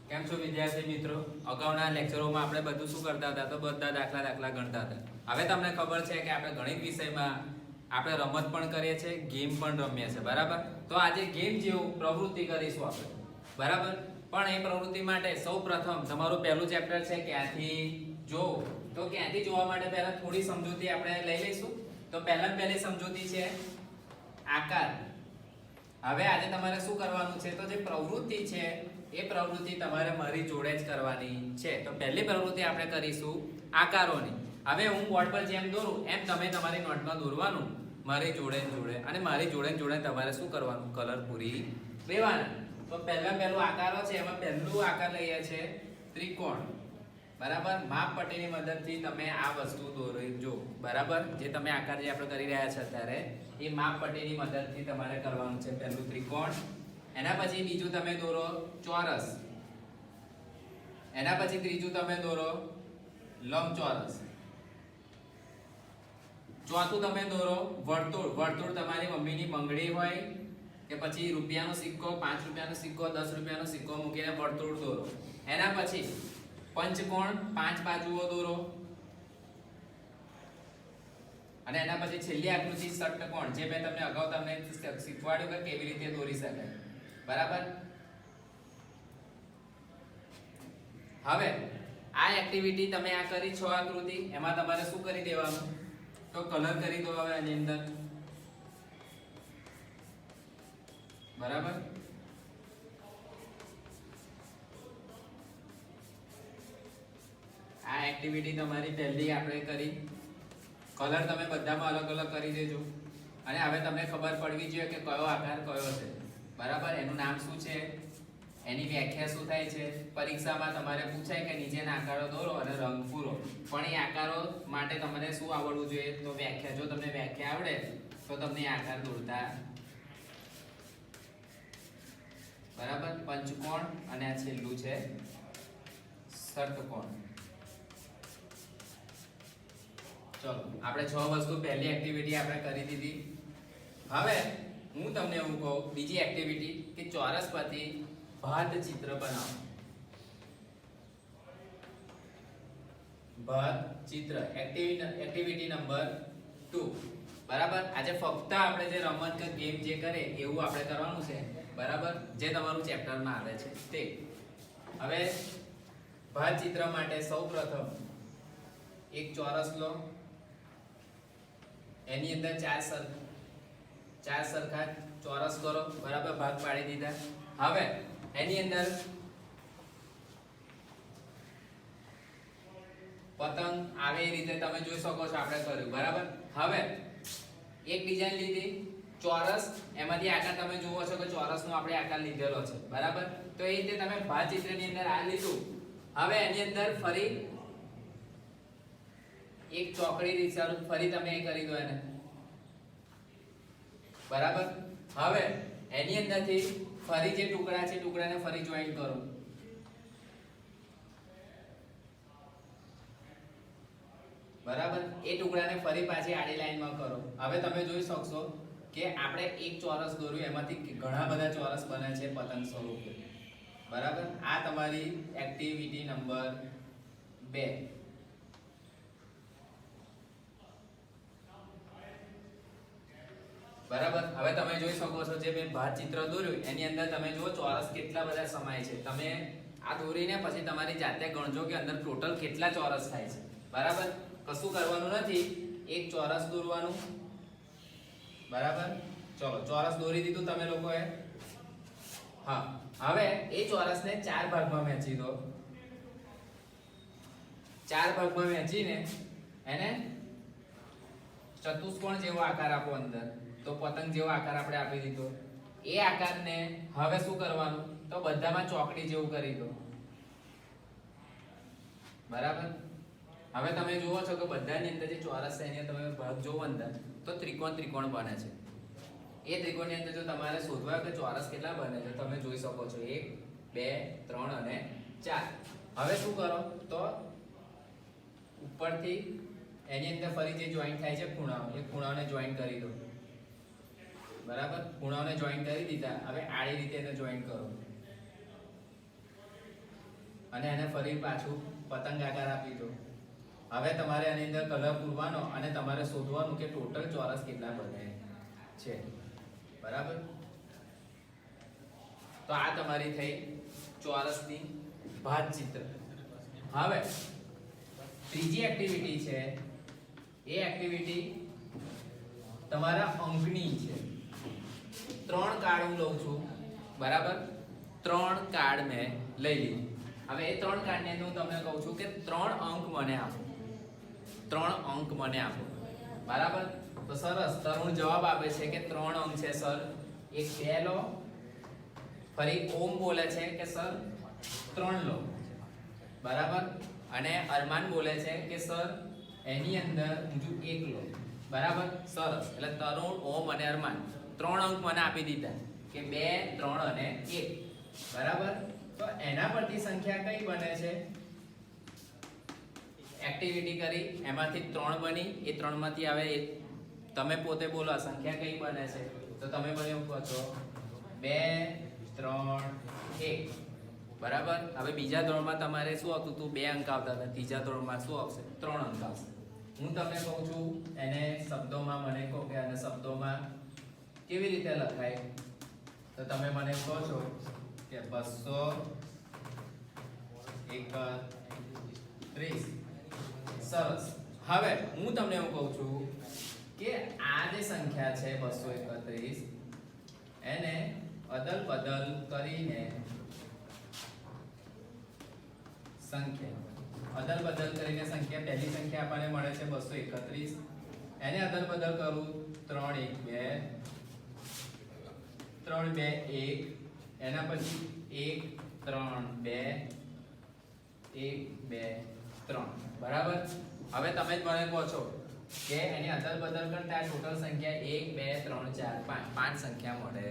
કેમ છો વિદ્યાર્થી મિત્રો? અગાઉના લેક્ચરોમાં આપણે બધું શું કરતા હતા? તો બધા દાખલા ગણતા હતા. હવે તમને ખબર છે કે આપણે ગણિત વિષયમાં આપણે રમત પણ કરીએ છીએ, ગેમ પણ રમીએ છીએ, બરાબર? તો આજે ગેમ જેવું પ્રવૃત્તિ કરીશું આપણે, બરાબર? પણ એ પ્રવૃત્તિ માટે સૌપ્રથમ તમારું પહેલું ચેપ્ટર છે ક્યાંથી જોવું. તો ક્યાંથી જોવા માટે પહેલા થોડી સમજૂતી આપણે લઈ લઈશું. તો પહેલી સમજૂતી છે આકાર. હવે આજે તમારે શું કરવાનું છે? તો જે પ્રવૃત્તિ છે એ પ્રવૃત્તિ તમારે મારી જોડે જ કરવાની છે. તો પહેલી પ્રવૃત્તિ આપણે કરીશું આકારોની. હવે હું બોર્ડ પર જેમ દોરું એમ તમે તમારી નોટમાં દોરવાનું મારી જોડે અને મારી જોડે તમારે શું કરવાનું? કલર પૂરી દેવાના. તો પહેલું આકારો છે, એમાં પહેલું આકાર લઈએ છે ત્રિકોણ, બરાબર? માપ પટ્ટીની મદદથી તમે આ વસ્તુ દોરજો, બરાબર? જે તમે આકાર જે આપણે કરી રહ્યા છે અત્યારે એ માપ પટ્ટીની મદદથી તમારે કરવાનું છે. પહેલું ત્રિકોણ, એના પછી બીજું તમે દોરો ચોરસ, એના પછી ત્રીજું તમે દોરો લંબચોરસ, ચોથું તમે દોરો વર્તુળ. વર્તુળ તમારી મમ્મીની બંગડી હોય કે પછી રૂપિયાનો સિક્કો, 5 રૂપિયાનો સિક્કો, 10 રૂપિયાનો સિક્કો મૂકીને વર્તુળ દોરો. એના પછી પંચકોણ, 5 બાજુઓ દોરો, અને એના પછી છેલ્લી આકૃતિ ષટ્કોણ, જે મેં તમને અગાઉ શીખવાડ્યું કે કેવી રીતે દોરી શકાય, બરાબર? હવે આ એક્ટિવિટી તમે આ કરી 6 આકૃતિ, એમાં તમારે શું કરી દેવાનું? તો કલર કરી દો હવે આની અંદર, બરાબર? આ એક્ટિવિટી તમારી પહેલી આપણે કરી. કલર તમે બધામાં અલગ અલગ કરી દેજો. અને હવે તમને ખબર પડવી જોઈએ કે કયો આકાર કયો છે, બરાબર? એનું નામ શું છે, એની વ્યાખ્યા શું થાય છે. પરીક્ષામાં તમારે પૂછાય કે નીચેના આકારો દોરો અને રંગ પૂરો. પણ એ આકારો માટે તમને શું આવડવું જોઈએ? તો વ્યાખ્યા. જો તમને વ્યાખ્યા આવડે તો તમને આકાર દોરતા, બરાબર? પંચકોણ અને આ છેલ્લું છે ષટ્કોણ. ચલો, આપણે 6 વસ્તુ પહેલી એક્ટિવિટી આપણે કરી દીધી. હવે હું તમને એવું કહું બીજી એક્ટિવિટી કે ચોરસ પરથી ભાત ચિત્ર બનાવો. ભાત ચિત્ર એક્ટિવિટી નંબર 2, બરાબર? આજે ફક્ત આપણે જે રમત કે ગેમ જે કરે એવું આપણે કરવાનું છે, બરાબર? જે તમારું ચેપ્ટરમાં આવે છે તે. હવે ભાત ચિત્ર માટે સૌપ્રથમ એક ચોરસ લો, એની અંદર ચાર સરખા ચોરસ કરો, બરાબર? ભાગ પાડી દીધા. હવે એની અંદર પતંગ આવે એ રીતે તમે જોઈ શકો છો આપણે કર્યું, બરાબર? હવે એક ડિઝાઇન લીધી ચોરસ, એમાંથી આકાર તમે જુઓ છો કે ચોરસનો આપણે આકાર લીધેલો છે, બરાબર? તો એ રીતે તમે ભાત ચિત્રની અંદર આ લીધું. હવે એની અંદર ફરી એક ચોકડી રીતનું ફરી તમે એ કરી દો એને, બરાબર? હવે એની અંદરથી ફરી જે ટુકડા છે ટુકડાને ફરી જોઈન્ટ કરો, બરાબર? એ ટુકડાને ફરી પાછી આડી લાઈનમાં કરો. હવે તમે જોઈ શકશો કે આપણે એક ચોરસ દોર્યું, એમાંથી ઘણા બધા ચોરસ બને છે પતંગ સ્વરૂપે, બરાબર? આ તમારી એક્ટિવિટી નંબર 2. બરાબર? હવે તમે જોઈ શકો છો જે મેં ભાત ચિત્ર દોર્યું એની અંદર તમે જુઓ ચોરસ કેટલા બધા સમાય છે. તમે આ દોરીને પછી તમારી જાતે ગણજો કે અંદર ટોટલ કેટલા ચોરસ થાય છે, બરાબર? કશું કરવાનું નથી, એક ચોરસ દોરવાનું, બરાબર? ચલો, ચોરસ દોરી દીધું તમે લોકોએ. હા, હવે એ ચોરસને 4 ભાગમાં વહેંચી દો. 4 ભાગમાં વહેંચીને એને ચતુષ્કોણ જેવો આકાર આપો અંદર. તો પતંગ જેવો આકાર આપણે આપી દીધો. એ આકારને હવે શું કરવાનું? તો બધામાં ચોકડી જેવું કરી દો, બરાબર? હવે તમે જુઓ છો કે બધાની અંદર જે ચોરસ છે એની તમે ભાગ જોવો અંદર તો ત્રિકોણ બને છે. એ ત્રિકોણની અંદર જો તમારે શોધવા કે ચોરસ કેટલા બને છે તમે જોઈ શકો છો 1 2 3 અને 4. હવે શું કરો? તો ઉપરથી એની અંદર ફરી જે જોઈન્ટ થાય છે ખૂણાઓ, એ ખૂણાઓને જોઈન્ટ કરી દો, બરાબર? ખૂણાઓને જોઈન્ટ કરી દીધા. હવે આડી રીતે એને જોઈન્ટ કરો, અને એને ફરી પાછું પતંગ આકાર આપી દો. હવે તમારે આની અંદર કલર પૂરવાનો અને તમારે શોધવાનું કે ટોટલ ચોરસ કેટલા બને છે. બરાબર. તો આ તમારી થઈ ચોરસની ભાતચિત્ર. હવે ત્રીજી એક્ટિવિટી છે, એ એક્ટિવિટી તમારા અંકની છે. 3 કાર્ડ હું લઉં છું. બરાબર. 3 કાર્ડ મેં લઈ લીધું. હવે એ 3 કાર્ડને હું તમને કહું છું કે 3 અંક મને આપો. 3 અંક મને આપો. બરાબર. તો સરસ, તરુણ જવાબ આપે છે કે 3 અંક છે સર. એક 2 લો. ફરી ઓમ બોલે છે કે સર 3 લો. બરાબર. અને અરમાન બોલે છે કે સર એની અંદર બીજું 1 લો. બરાબર. સરસ. એટલે તરુણ, ઓમ અને અરમાન 3 અંક મને આપી દીધા કે 2, 3 અને 1. બરાબર. તો એના પરથી સંખ્યા કઈ બને છે? એક્ટિવિટી કરી એમાંથી 3 બની. એ 3 માંથી આવે એ તમે પોતે બોલો સંખ્યા કઈ બને છે. તો તમે મને એવું કહો છો 2, 3, 1. બરાબર. હવે બીજા ધોરણમાં તમારે શું આવતું હતું? 2 અંક આવતા હતા. ત્રીજા ધોરણમાં શું આવશે? 3 અંક આવશે. હું તમને કહું છું એને શબ્દોમાં મને કહો કે આને શબ્દોમાં કેવી રીતે લખાય. તો તમે મને કહો છો કે 231. સરસ. હવે હું તમને એવું કહું છું કે આ જે સંખ્યા છે 231 એને અદલ બદલ કરીને સંખ્યા પહેલી સંખ્યા આપણને મળે છે 231. એને અદલ બદલ કરું 3 1 2 3 2 1. એના પછી 1 3 2 1 2 3. બરાબર. હવે તમે જ મને કહો છો કે એની અદલ બદલ કરતા ટોટલ સંખ્યા 1 2 3 4 5 5 સંખ્યા મળે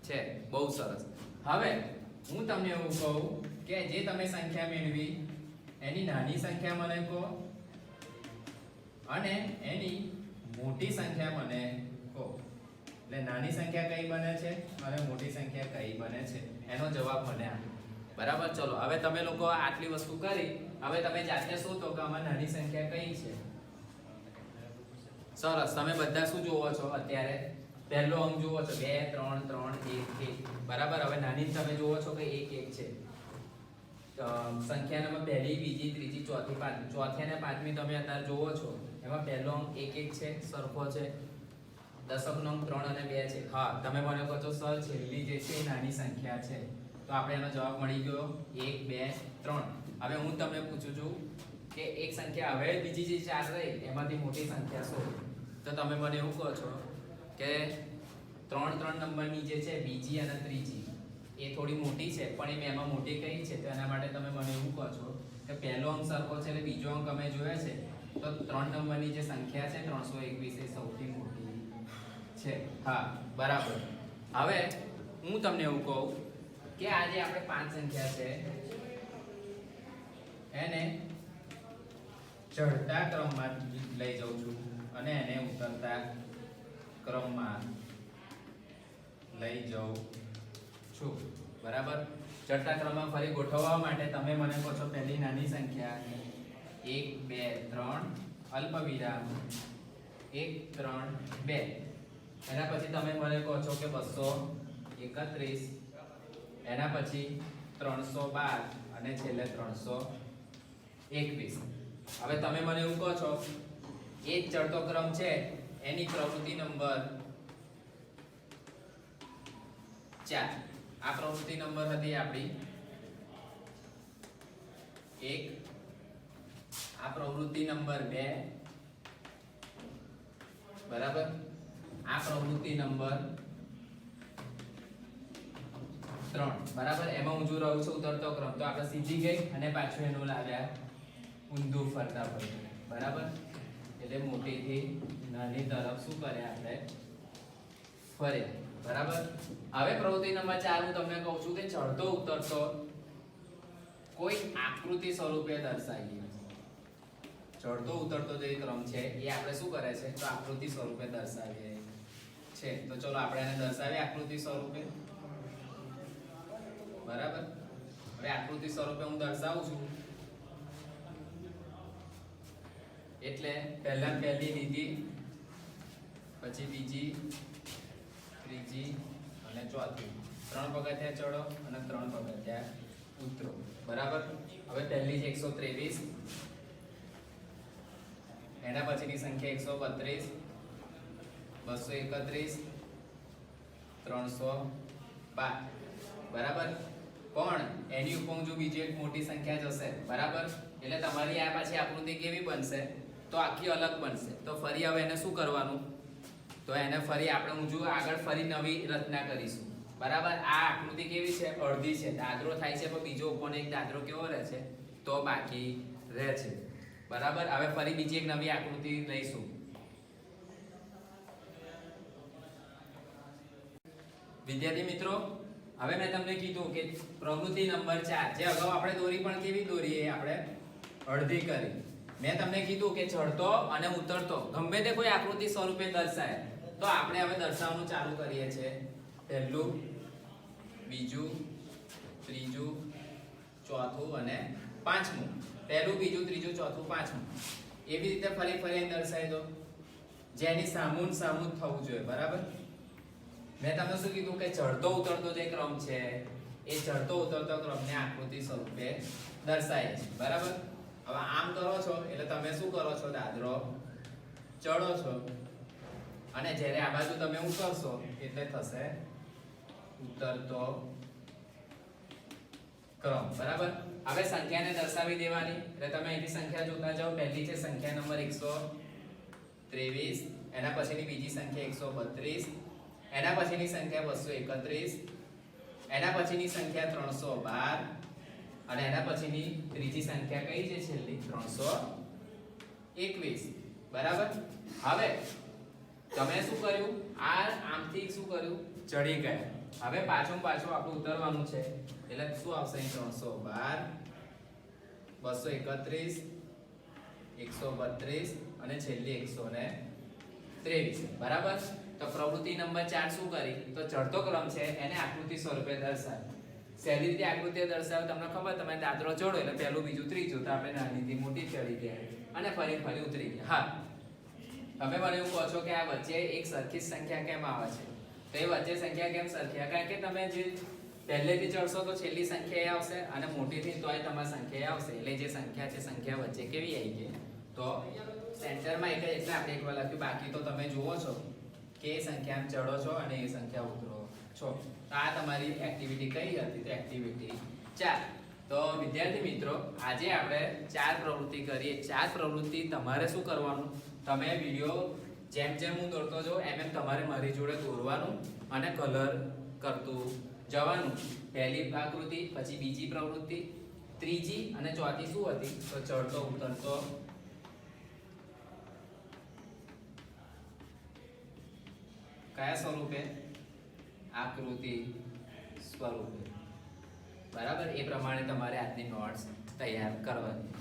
છે. બહુ સરસ. હવે હું તમને એવું કહું કે જે તમે સંખ્યા મેળવી એની નાની સંખ્યા મને કહો અને એની મોટી સંખ્યા મને કહો. એટલે નાની સંખ્યા કઈ બને છે અને મોટી સંખ્યા કઈ બને છે એનો જવાબ મને આપો. બરાબર. ચલો હવે તમે લોકો આટલી વસ્તુ કરી. હવે તમે જાતે શોધો કે આમાં નાની સંખ્યા કઈ છે. સરસ. તમે બધા શું જોવો છો અત્યારે? પહેલો અંક જોવો છો 2 3 3 1 1. બરાબર. હવે નાની તમે જોવો છો કે 1 1 છે. સંખ્યા નંબર પહેલી, બીજી, ત્રીજી, ચોથી, પાંચમી. ચોથી અને પાંચમી તમે અત્યારે જોવો છો એમાં પહેલો અંક 1 1 છે, સરખો છે. દશકનો અંક 3 અને 2 છે. હા, તમે મને કહો છો સર છેલ્લી જે છે એ નાની સંખ્યા છે. તો આપણે એનો જવાબ મળી ગયો 1 2 3. હવે હું તમને પૂછું છું કે એક સંખ્યા હવે બીજી જે 4 રહી એમાંથી મોટી સંખ્યા શું? તો તમે મને એવું કહો છો કે 3 3 નંબરની જે છે બીજી અને ત્રીજી એ થોડી મોટી છે, પણ એમાં મોટી કઈ છે? તો એના માટે તમે મને એવું કહો છો કે પહેલો અંક સરખો છે એટલે બીજો અંક અમે જોયા છે તો 3 નંબરની જે સંખ્યા છે 321 એ સૌથી મોટી છે. હા, બરાબર. હવે હું તમને એવું કહું કે આ જે આપણે 5 સંખ્યા છે એને ચડતા ક્રમમાં લઈ જાઉં છું અને એને ઉતરતા ક્રમમાં લઈ જાઉં છું. બરાબર. ચડતા ક્રમમાં ફરી ગોઠવવા માટે તમે મને કહો છો પહેલી નાની સંખ્યા 1 2 3 અલ્પ વિરામ 1 3 2. એના પછી તમે મને કહો છો કે 231. એના પછી 312 અને છેલ્લે 321. હવે તમે મને એવું કહો છો એ જ ચડતો ક્રમ છે એની પ્રવૃત્તિ નંબર 4. આ પ્રવૃત્તિ નંબર હતી આપણી 1. આ પ્રવૃત્તિ નંબર 2. બરાબર. આ પ્રવૃત્તિ નંબર 3. બરાબર. એમાં હું જો રહું છું ઉતરતો ક્રમ તો આપણે સીધી ગઈ અને પાછું એનું લાવ્યા ઊંધું ફરતા ફરતું. બરાબર. એટલે મોટીથી નાની તરફ શું કરે આપણે ફરે. બરાબર. હવે પ્રવૃત્તિ નંબર 4 હું તમને કહું છું કે ચડતો ઉતરતો કોઈ આકૃતિ સ્વરૂપે દર્શાવીએ. ચડતો ઉતરતો જે ક્રમ છે એ આપણે શું કરે છે તો આકૃતિ સ્વરૂપે દર્શાવીએ છે. તો ચલો આપણે એને દર્શાવીએ આકૃતિ સ્વરૂપે. બરાબર. હવે આકૃતિ સ્વરૂપે હું દર્શાવું છું એટલે પહેલા પહેલી લીટી, પછી બીજી, ત્રીજી અને ચોથી, 3 પગથિયા ચડો અને 3 પગથિયા ઉતરો, બરાબર. હવે પહેલી છે 123, એના પછીની સંખ્યા 132, 231, 312, બરાબર. પણ એની ઉપર જો બીજી એક મોટી સંખ્યા જશે, બરાબર, એટલે તમારી આ પાછી આકૃતિ કેવી બનશે? તો આખી અલગ બનશે. તો ફરી હવે એને શું કરવાનું? તો એને ફરી આપણે ઊંજું આગળ ફરી નવી રચના કરીશું, બરાબર. આ આકૃતિ કેવી છે? અડધી છે, દાદરો થાય છે, પણ બીજો ઉપર એક દાદરો કેવો રહે છે? તો બાકી રહે છે, બરાબર. હવે ફરી બીજી એક નવી આકૃતિ લઈશું. વિદ્યાર્થી મિત્રો, હવે મેં તમને કીધું કે પ્રવૃત્તિ નંબર 4, જે અગાઉ આપણે દોરી પણ કેવી દોરી? આપણે અડધી કરી. મેં તમને કીધું કે ચડતો અને ઉતરતો ગમે તે કોઈ આકૃતિ સ્વરૂપે દર્શાય, તો આપણે હવે દર્શાવવાનું ચાલુ કરીએ છીએ. પહેલું, બીજું, ત્રીજું, ચોથું અને પાંચમું. પહેલું, બીજું, ત્રીજું, ચોથું, પાંચમું, એવી રીતે ફરી ફરી દર્શાવી દો, જેની સામું સામું થવું જોઈએ, બરાબર. મેં તમને શું કીધું કે ચડતો ઉતરતો જે ક્રમ છે એ ચડતો ઉતરતો ક્રમને આકૃતિ સ્વરૂપે દર્શાય છે, બરાબર. હવે આમ કરો છો એટલે તમે શું કરો છો? દાદરો ચડો છો, અને જ્યારે આ બાજુ તમે ઉતરશો એટલે થશે ઉતરતો ક્રમ, બરાબર. હવે સંખ્યાને દર્શાવી દેવાની, એટલે તમે અહીંથી સંખ્યા જોતા જાઓ. પહેલી છે સંખ્યા નંબર 123, એના પછીની બીજી સંખ્યા 132, એના પછીની સંખ્યા 231, એના પછીની સંખ્યા 312, અને એના પછીની ત્રીજી સંખ્યા કઈ છે? છેલ્લી 321, બરાબર. હવે તમે શું કર્યું? આમથી શું કર્યું? ચડી ગયા. હવે પાછું આપણું ઉતરવાનું છે, એટલે શું આવશે? 312, 231, 132 અને છેલ્લી 123, બરાબર. તો પ્રવૃત્તિ નંબર 4 શું કરી? તો ચડતો ક્રમ છે એને આકૃતિ સ્વરૂપે દર્શાવે. સહેલી રીતે આકૃતિ દર્શાવે તમને ખબર, તમે દાદરો ચડો એટલે પહેલું, બીજું, ત્રીજું, તો આપણે નાનીથી મોટી ચડી ગયા અને ફરી ઉતરી ગયા. હા, હવે મને એવું કહો છો કે આ વચ્ચે એક સરખી સંખ્યા કેમ આવે છે? તો એ વચ્ચે સંખ્યા કેમ સરખી? કારણ કે તમે જે પહેલેથી ચડશો તો છેલ્લી સંખ્યા આવશે, અને મોટીથી તોય તમારી સંખ્યા આવશે, એટલે જે સંખ્યા છે સંખ્યા વચ્ચે કેવી આવી ગઈ? તો સેન્ટરમાં એક જ, એટલે આપણે એકવાર લખ્યું. બાકી તો તમે જુઓ છો કે એ સંખ્યામાં ચડો છો અને એ સંખ્યા ઉતરો છો. તો આ તમારી એક્ટિવિટી કઈ હતી? તો એક્ટિવિટી 4. તો વિદ્યાર્થી મિત્રો, આજે આપણે 4 પ્રવૃત્તિ કરીએ. 4 પ્રવૃત્તિ તમારે શું કરવાનું? તમે વિડીયો જેમ જેમ હું દોરતો જાઉં એમ તમારે મારી જોડે દોરવાનું અને કલર કરતું જવાનું. પહેલી આકૃતિ, પછી બીજી પ્રવૃત્તિ, ત્રીજી અને ચોથી શું હતી? તો ચડતો ઉતરતો કયા સ્વરૂપે? આકૃતિ સ્વરૂપે, બરાબર. એ પ્રમાણે તમારે આજની નોટ્સ તૈયાર કરવાની.